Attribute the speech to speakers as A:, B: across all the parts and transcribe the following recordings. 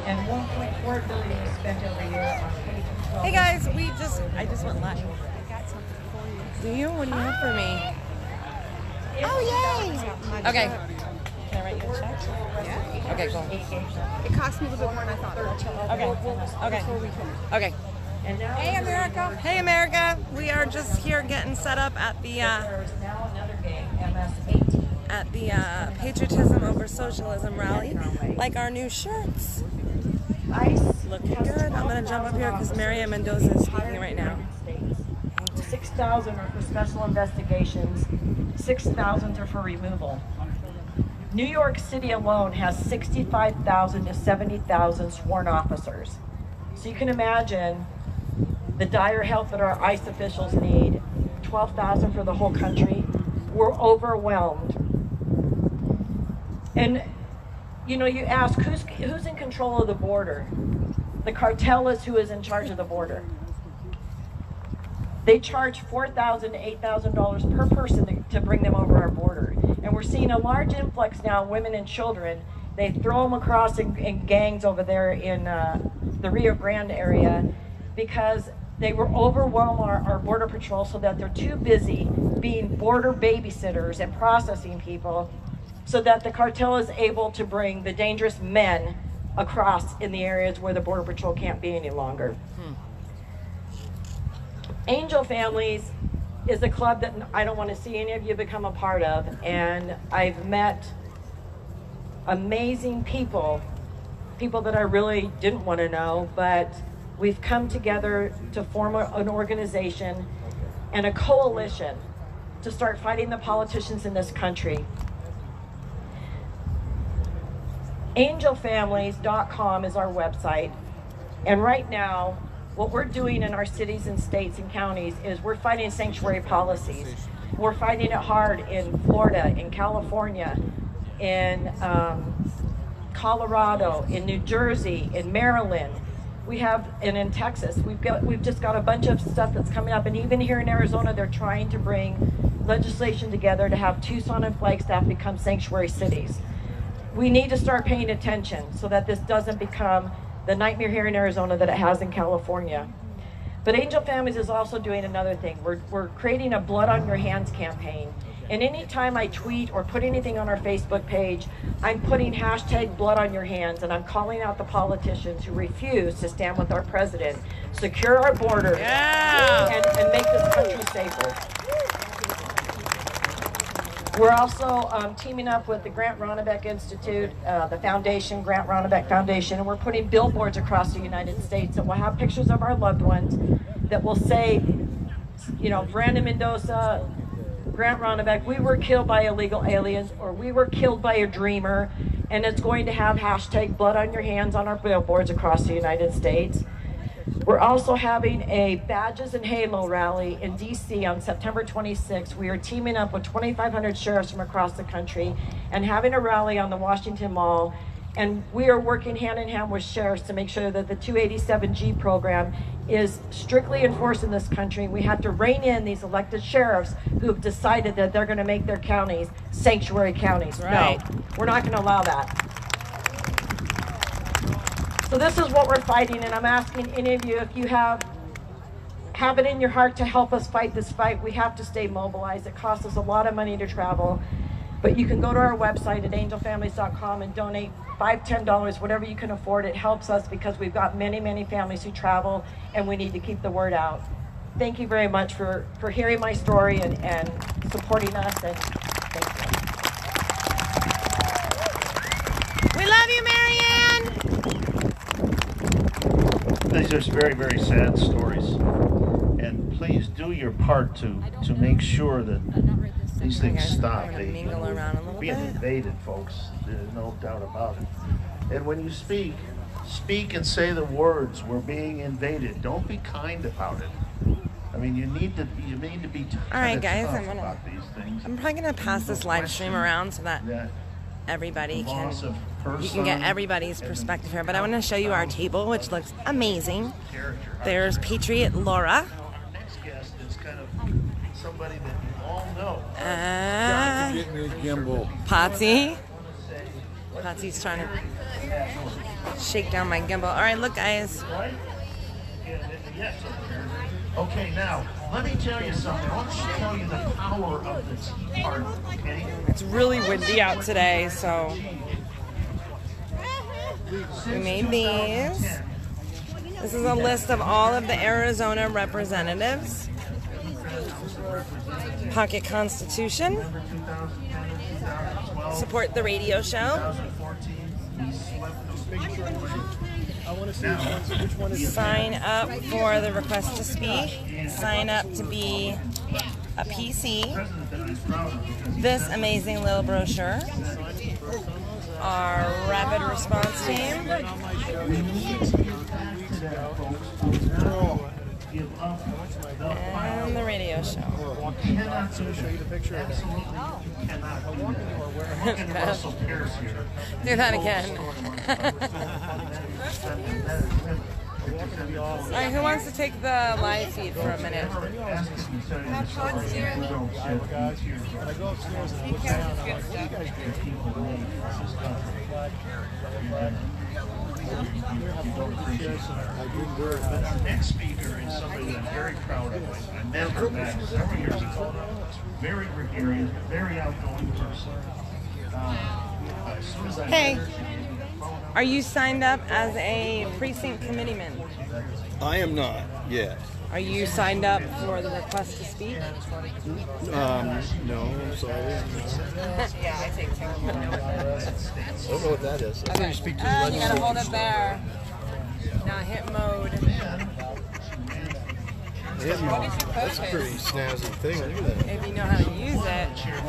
A: and $1.4 billion is spent every year on K-12.
B: Hey guys, I just went live.
C: I got something for you.
B: Do you? What do you have for me?
C: Oh, yay!
B: Okay. Can I write you a check?
C: Yeah.
B: Okay, cool.
C: It cost me a little bit more than I thought.
B: Okay. Okay.
A: And now
C: Hey, America.
B: Hey America, we are just here getting set up at the
A: there is now another game, MS-18.
B: Patriotism over Socialism rally. Like our new shirts.
A: ICE
B: Looking good. I'm gonna jump up here because Maria Mendoza is speaking right now.
A: 6,000 are for special investigations, 6,000 are for removal. New York City alone has 65,000 to 70,000 sworn officers. So you can imagine the dire help that our ICE officials need, 12,000 for the whole country. We're overwhelmed. And you know, you ask, who's in control of the border? The cartel is who is in charge of the border. They charge $4,000 to $8,000 per person to bring them over our border. And we're seeing a large influx now of women and children. They throw them across in gangs over there in the Rio Grande area because they were overwhelmed our border patrol so that they're too busy being border babysitters and processing people so that the cartel is able to bring the dangerous men across in the areas where the border patrol can't be any longer. Angel Families is a club that I don't want to see any of you become a part of, and I've met amazing people that I really didn't want to know, but we've come together to form an organization and a coalition to start fighting the politicians in this country. Angelfamilies.com is our website, and right now what we're doing in our cities and states and counties is we're fighting sanctuary policies. We're fighting it hard in Florida, in California, in Colorado, in New Jersey, in Maryland. We have, and in Texas, we've just got a bunch of stuff that's coming up, and even here in Arizona, they're trying to bring legislation together to have Tucson and Flagstaff become sanctuary cities. We need to start paying attention so that this doesn't become the nightmare here in Arizona that it has in California. But Angel Families is also doing another thing. We're creating a Blood on Your Hands campaign. And anytime I tweet or put anything on our Facebook page, I'm putting hashtag Blood on Your Hands, and I'm calling out the politicians who refuse to stand with our president, secure our borders, and make this country safer. We're also teaming up with the Grant Ronnebeck Institute, the foundation, Grant Ronnebeck Foundation, and we're putting billboards across the United States that will have pictures of our loved ones that will say, you know, Brandon Mendoza, Grant Ronnebeck, we were killed by illegal aliens, or we were killed by a dreamer, and it's going to have hashtag Blood on Your Hands on our billboards across the United States. We're also having a Badges and Halo rally in DC on September 26th. We are teaming up with 2,500 sheriffs from across the country and having a rally on the Washington Mall. And we are working hand in hand with sheriffs to make sure that the 287G program is strictly enforced in this country. We have to rein in these elected sheriffs who have decided that they're going to make their counties sanctuary counties. Right. No, we're not going to allow that. So this is what we're fighting, and I'm asking any of you, if you have it in your heart to help us fight this fight. We have to stay mobilized. It costs us a lot of money to travel, but you can go to our website at angelfamilies.com and donate $5, $10, whatever you can afford. It helps us because we've got many, many families who travel, and we need to keep the word out. Thank you very much for hearing my story and supporting us, and thank you.
B: We love you, Marianne!
D: These are very, very sad stories, and please do your part to make sure that these things stop. They're being invaded, folks. There's no doubt about it. And when you speak and say the words, "We're being invaded." Don't be kind about it. I mean, you need to be
B: all right, guys.
D: tough about these things.
B: I'm probably gonna pass this live stream around so that everybody can, you can get everybody's perspective here. But I want to show you our table, which looks amazing. There's Patriot Laura.
D: Our next guest is kind of somebody that you all know.
B: Patsy. Patsy's trying to Shake down my gimbal. All right, look, guys.
D: Right? Yes. Okay, now, let me tell you something. I want to tell you the power of the Tea Party, okay?
B: It's really windy out today, so we made these. This is a list of all of the Arizona representatives. Pocket Constitution. Support the radio show. Sign up for the request to speak. Sign up to be a PC. This amazing little brochure. Our rapid response team. And the radio show. Do that again. All right, who wants to take the live feed for a minute?
D: Our next speaker is somebody that I'm very proud of. I met her back several years ago. Very gregarious, very outgoing person. As soon as I met her,
B: Are you signed up as a precinct committeeman?
E: I am not yet.
B: Are you signed up for the request to speak?
E: No, I'm sorry.
B: Yeah, I take two.
E: I don't know what that is. I think you speak to the
B: You gotta
E: legislature.
B: hold it there. Now hit mode.
E: Hit mode. That's a pretty snazzy thing. Look at that.
B: If you know how to use it.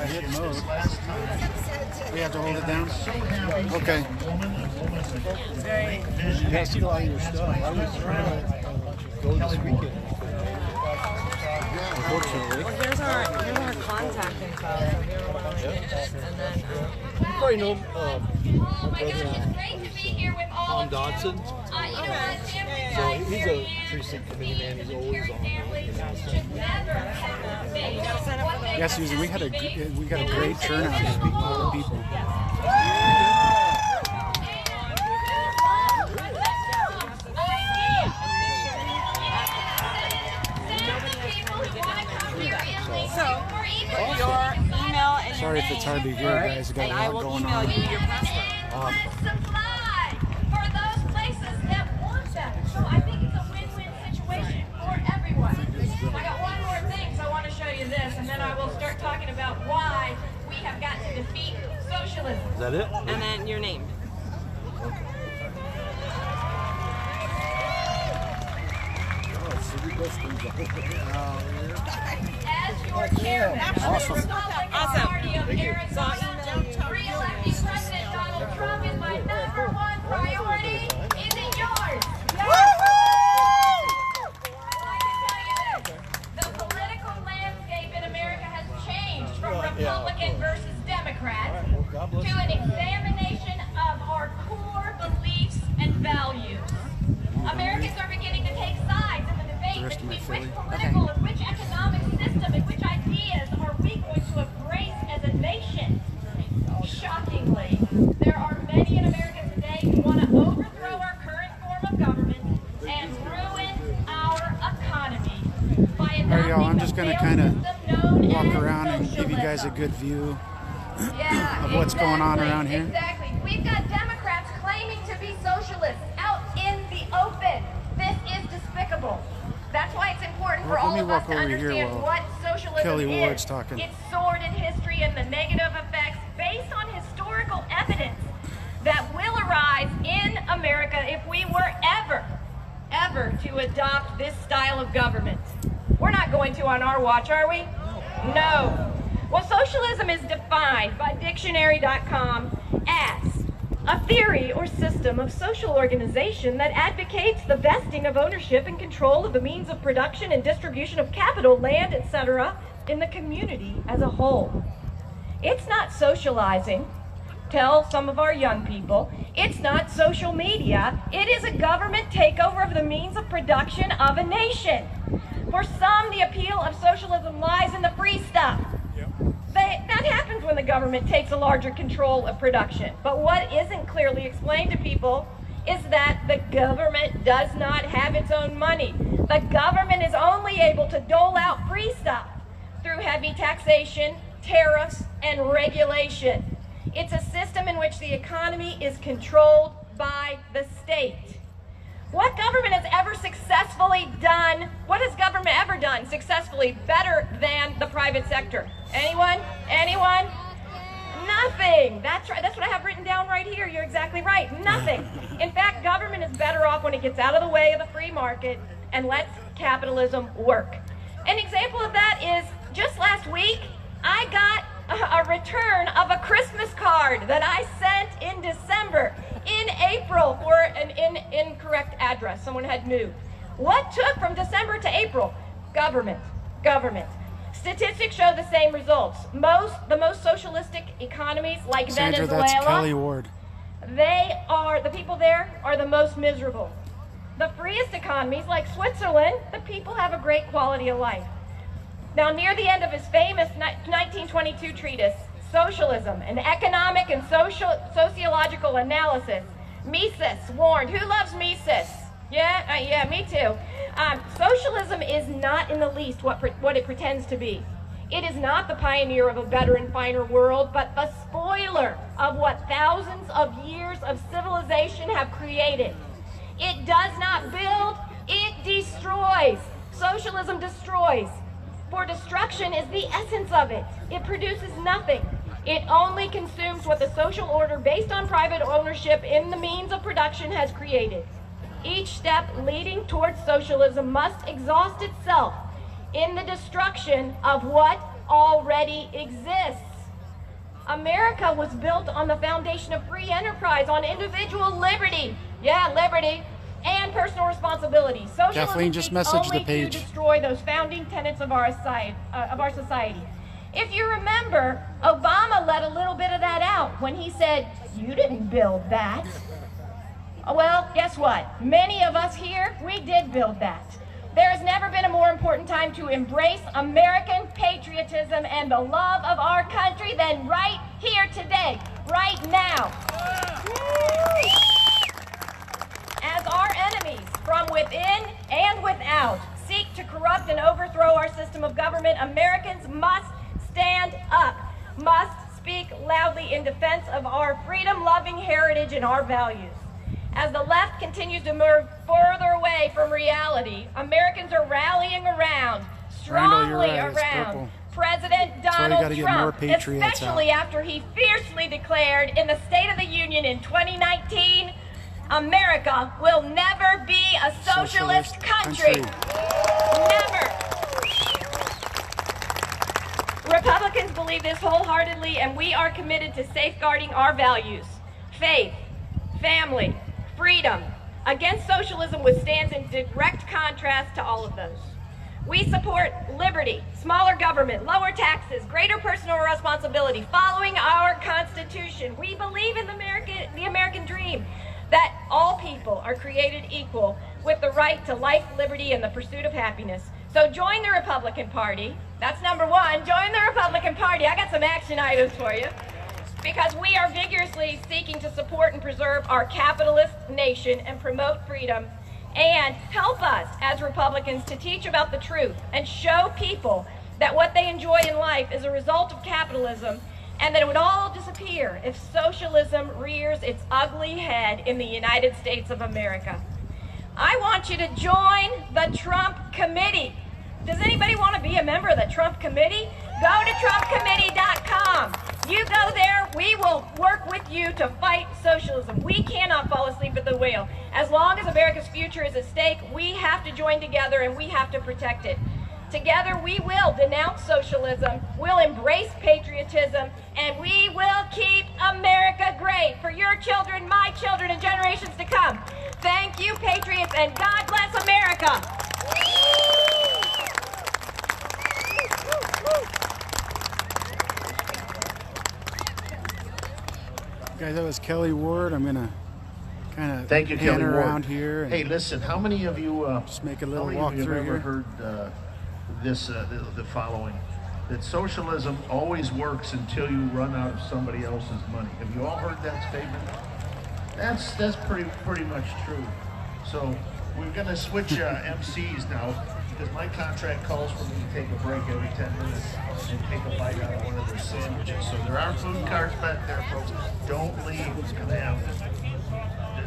E: Hit mode. We have to hold it down? Okay. You gotta see all your stuff. I was trying to go this weekend. Unfortunately.
B: Well, here's our contact info. If you ever want to look at it. And then,
E: You probably know
F: Oh my gosh, it's great to be here with all
E: Tom
F: of
E: Dodson.
F: you. You know what?
E: So he's a precinct committee man. He's always on.
G: Yes, Susan, we got a great turnout to speak to all the people.
B: so, your email and
G: Sorry if it's hard to hear, guys. We got a lot going on.
B: you your password.
F: Supply for those places that want them. So I think it's a win-win situation for everyone. I got one more thing, so I want to show you this, and then I will start talking about why we have got to defeat socialism.
E: Is that it?
B: And then your name.
F: As your chairman of the Republican Party of Arizona, re-electing President Donald Trump is my #1 priority. Is it yours? Yes. I can tell you this. The political landscape in America has changed from Republican versus Democrat to an examination of our core beliefs and values. Americans are beginning to take sides in the debate between which political and which economic system and which ideas are we going to embrace as a nation. Shockingly, there are many in America today who want to overthrow our current form of government and ruin our economy by
G: All right, y'all, I'm
F: adopting
G: just
F: the
G: going to
F: failed
G: kind
F: system
G: of
F: known
G: walk
F: as
G: around and give you guys a
F: socialism.
G: good view
F: Yeah,
G: of what's going on around here.
F: Exactly. We've got Democrats claiming to be socialists out in the open. This is despicable. That's why it's important for
G: Let
F: all
G: me
F: of us
G: walk
F: to
G: over here
F: understand
G: while
F: what socialism
G: Kelly
F: is.
G: Ward's talking.
F: Its sordid history and the negative effects based on historical evidence that will arise in America if we were ever to adopt this style of government. We're not going to on our watch, are we? No. Well, socialism is defined by dictionary.com as a theory or system of social organization that advocates the vesting of ownership and control of the means of production and distribution of capital, land, etc. in the community as a whole. It's not socializing, tell some of our young people. It's not social media. It is a government takeover of the means of production of a nation. For some, the appeal of socialism lies in the free stuff. That happens when the government takes a larger control of production. But what isn't clearly explained to people is that the government does not have its own money. The government is only able to dole out free stuff through heavy taxation, tariffs, and regulation. It's a system in which the economy is controlled by the state. What government has ever successfully done, what has government ever done successfully better than the private sector? Anyone? Anyone? Nothing. That's right. That's what I have written down right here. You're exactly right. Nothing. In fact, government is better off when it gets out of the way of the free market and lets capitalism work. An example of that is just last week, I got a return of a Christmas card that I sent in December, in April, for an incorrect address. Someone had moved. What took from December to April? Government. Government. Statistics show the same results. The most socialistic economies, like
G: Sandra,
F: Venezuela,
G: that's Kelly Ward.
F: the people there are the most miserable. The freest economies, like Switzerland, the people have a great quality of life. Now, near the end of his famous 1922 treatise, Socialism, an Economic and Sociological Analysis, Mises warned. Who loves Mises? Yeah, me too. Socialism is not in the least what it pretends to be. It is not the pioneer of a better and finer world, but the spoiler of what thousands of years of civilization have created. It does not build, it destroys. Socialism destroys. For destruction is the essence of it. It produces nothing. It only consumes what the social order based on private ownership in the means of production has created. Each step leading towards socialism must exhaust itself in the destruction of what already exists. America was built on the foundation of free enterprise, on individual liberty. Yeah, liberty. And personal responsibility. Socialism
G: Kathleen, just
F: seeks
G: message
F: only
G: the page.
F: to destroy those founding tenets of our society. If you remember, Obama let a little bit of that out when he said, "You didn't build that." Well, guess what? Many of us here, we did build that. There has never been a more important time to embrace American patriotism and the love of our country than right here today, right now. As our enemies from within and without seek to corrupt and overthrow our system of government, Americans must stand up, must speak loudly in defense of our freedom-loving heritage and our values. As the left continues to move further away from reality, Americans are rallying around, strongly around President Donald Trump, especially after he fiercely declared in the State of the Union in 2019, America will never be a socialist country. Never. Republicans believe this wholeheartedly, and we are committed to safeguarding our values: faith, family, freedom. Against socialism, which stands in direct contrast to all of those. We support liberty, smaller government, lower taxes, greater personal responsibility, following our Constitution. We believe in the American dream, that all people are created equal with the right to life, liberty, and the pursuit of happiness. So join the Republican Party. That's number one. Join the Republican Party. I got some action items for you. Because we are vigorously seeking to support and preserve our capitalist nation and promote freedom, and help us as Republicans to teach about the truth and show people that what they enjoy in life is a result of capitalism, and that it would all disappear if socialism rears its ugly head in the United States of America. I want you to join the Trump Committee. Does anybody want to be a member of the Trump Committee? Go to TrumpCommittee.com. You go there, we will work with you to fight socialism. We cannot fall asleep at the wheel. As long as America's future is at stake, we have to join together and we have to protect it. Together we will denounce socialism, we'll embrace patriotism, and we will keep America great for your children, my children, and generations to come. Thank you, Patriots, and God bless America.
G: Guys, that was Kelly Ward. I'm gonna kind of
D: Thank you,
G: pan
D: Kelly
G: around
D: Ward.
G: here. And
D: hey, listen, how many of you
G: just make a little
D: have
G: walk through
D: ever
G: here.
D: heard the following? That socialism always works until you run out of somebody else's money. Have you all heard that statement? That's pretty much true. So we're going to switch MCs now because my contract calls for me to take a break every 10 minutes and take a bite out of one of their sandwiches. So there are food carts back there, folks. Don't leave. It's going to have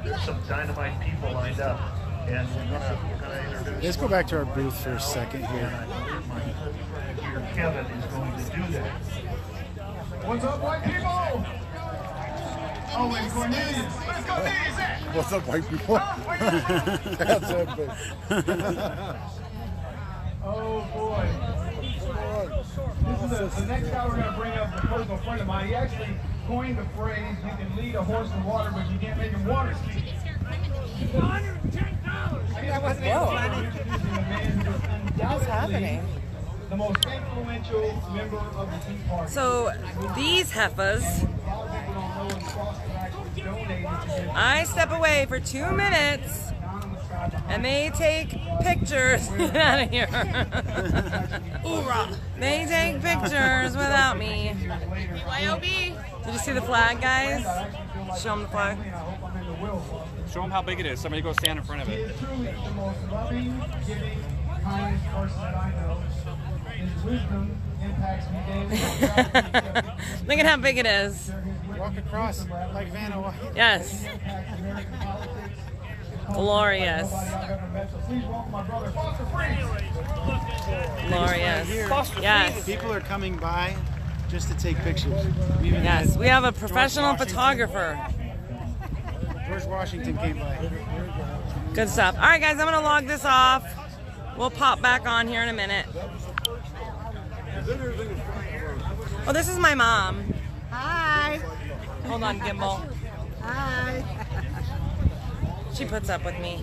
D: there's some dynamite people lined up, and we're gonna introduce.
G: Let's go back to our booth for a second here.
D: And I believe my good here Kevin is going to do that.
E: What's up, white people? Oh, and Cornelius. Let's go, Cornelius.
G: What's up, white people? That's epic.
E: Oh boy. This is the next guy we're going to bring up is a personal friend of mine. He actually coined the phrase, you can lead a horse to water, but you can't make him water ski.
B: That wasn't What's happening?
E: The most influential member of the Tea Party.
B: So these heifers, I step away for 2 minutes and they take pictures. Get out of here. They take pictures without me.
C: BYOB.
B: Did you see the flag, guys? Show them the flag.
H: Show them how big it is. Somebody go stand in front of
E: He
H: it.
E: is truly the most loving, giving, kindest person that I know. His wisdom impacts me daily.
B: Look at how big it is.
G: Walk across like Vanna White.
B: Yes. Glorious.
E: Please welcome my brother, Foster Freeze.
B: Glorious. Yes.
G: People are coming by just to take pictures. We even
B: Yes.
G: had
B: We have a professional
G: George Washington.
B: photographer.
G: George Washington came by.
B: Good stuff. All right, guys, I'm going to log this off. We'll pop back on here in a minute. Oh, this is my mom.
C: Hi.
B: Hold on, Gimbal.
C: Hi.
B: She puts up with me.